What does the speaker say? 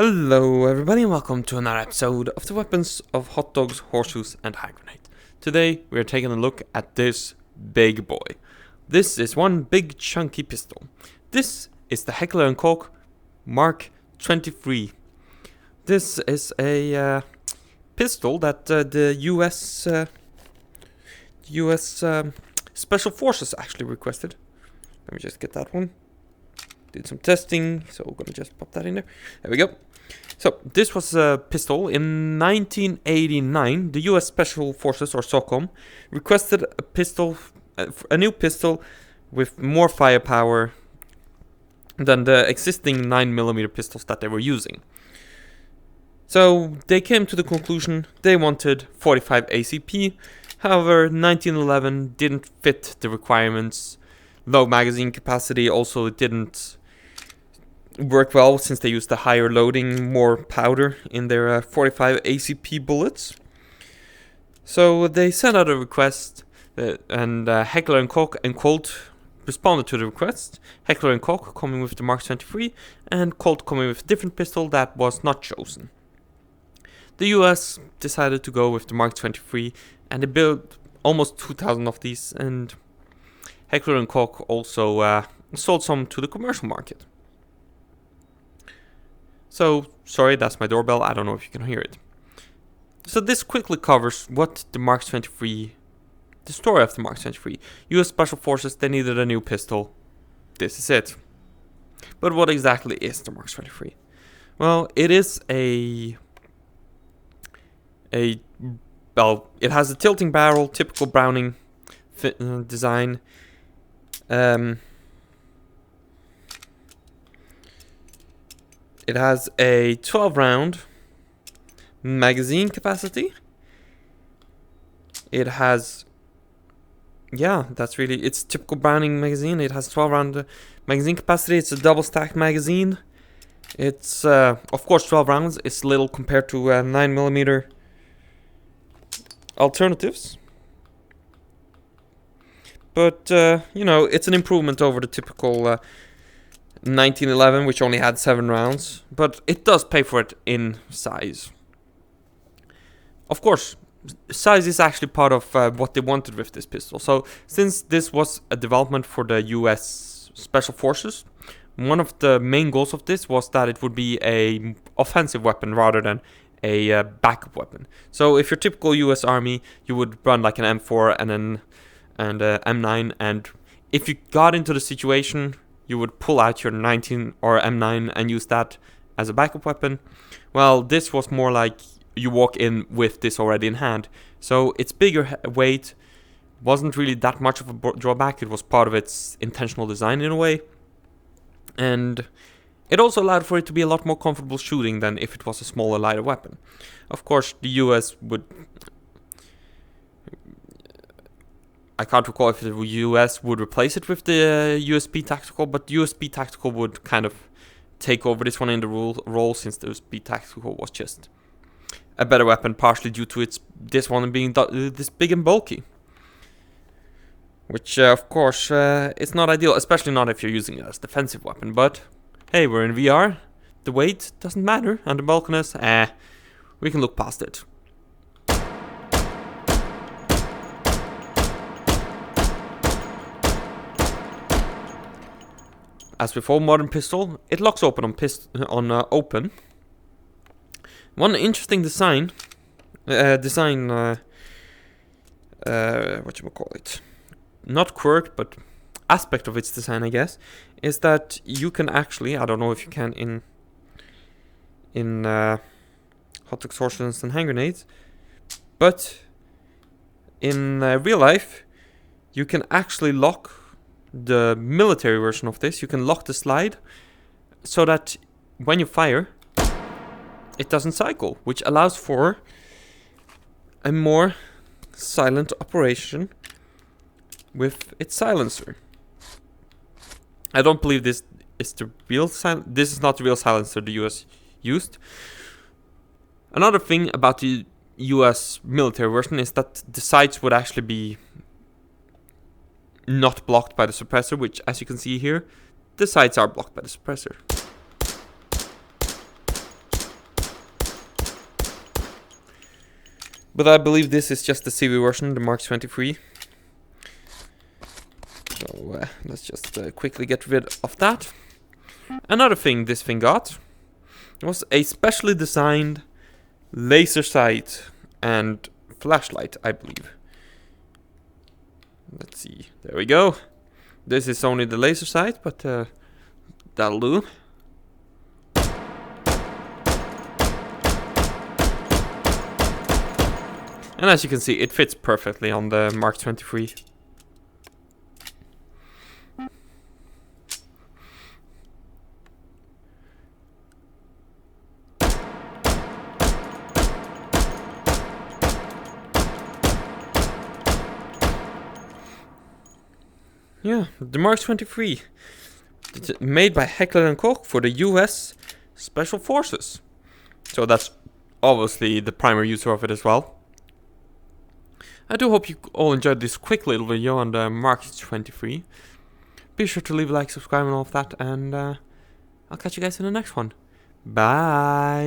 Hello everybody and welcome to another episode of the weapons of hot dogs, horseshoes and hand grenade. Today we are taking a look at this big boy. This is one big chunky pistol. This is the Heckler & Koch Mk23. This is a pistol that the US Special Forces actually requested. Let me just get that one. Did some testing, so we're gonna just pop that in there. There we go. So this was a pistol in 1989. The U.S. Special Forces, or SOCOM, requested a new pistol with more firepower than the existing 9mm pistols that they were using. So they came to the conclusion they wanted 45 ACP. However, 1911 didn't fit the requirements. Low magazine capacity also it didn't work well since they used the higher loading, more powder in their 45 ACP bullets. So they sent out a request, and Heckler & Koch and Colt responded to the request. Heckler & Koch coming with the Mk23 and Colt coming with a different pistol that was not chosen. The US decided to go with the Mk23 and they built almost 2,000 of these, and Heckler & Koch also sold some to the commercial market. So, sorry, that's my doorbell. I don't know if you can hear it. So this quickly covers what the Mk23, the story of the Mk23. US Special Forces, they needed a new pistol. This is it. But what exactly is the Mk23? Well, it is well, it has a tilting barrel, typical Browning design. It has a 12-round magazine capacity. It has, it's typical Browning magazine. It has 12-round magazine capacity. It's a double-stacked magazine. It's, of course, 12 rounds. It's little compared to 9mm alternatives. But, it's an improvement over the typical 1911, which only had 7 rounds, but it does pay for it in size. Of course, size is actually part of what they wanted with this pistol. So, since this was a development for the US Special Forces, one of the main goals of this was that it would be a offensive weapon rather than a backup weapon. So, if your typical US Army, you would run like an M4 and an M9, and if you got into the situation, you would pull out your 19 or M9 and use that as a backup weapon. Well, this was more like you walk in with this already in hand. So its bigger weight wasn't really that much of a drawback. It was part of its intentional design in a way. And it also allowed for it to be a lot more comfortable shooting than if it was a smaller, lighter weapon. Of course, the US would... I can't recall if the US would replace it with the USP Tactical, but the USP Tactical would kind of take over this one in the role since the USP Tactical was just a better weapon, partially due to this one being this big and bulky. Which, of course, it's not ideal, especially not if you're using it as a defensive weapon. But, hey, we're in VR. The weight doesn't matter, and the bulkiness, we can look past it. As with all modern pistol, it locks open on open. One interesting design, not quirk, but aspect of its design, I guess, is that you can actually, I don't know if you can in hot dogs, horseshoes and hand grenades, but in real life, you can actually lock the military version of this. You can lock the slide so that when you fire, it doesn't cycle, which allows for a more silent operation with its silencer. I don't believe this is the real this is not the real silencer the US used. Another thing about the US military version is that the sights would actually be not blocked by the suppressor, which, as you can see here, the sights are blocked by the suppressor. But I believe this is just the CV version, the Mark 23. So let's just quickly get rid of that. Another thing this thing got was a specially designed laser sight and flashlight, I believe. Let's see. There we go. This is only the laser sight, but that'll do. And as you can see, it fits perfectly on the Mark 23. Yeah, the Mark 23. It's made by Heckler & Koch for the US Special Forces. So that's obviously the primary user of it as well. I do hope you all enjoyed this quick little video on the Mark 23. Be sure to leave a like, subscribe and all of that, and I'll catch you guys in the next one. Bye!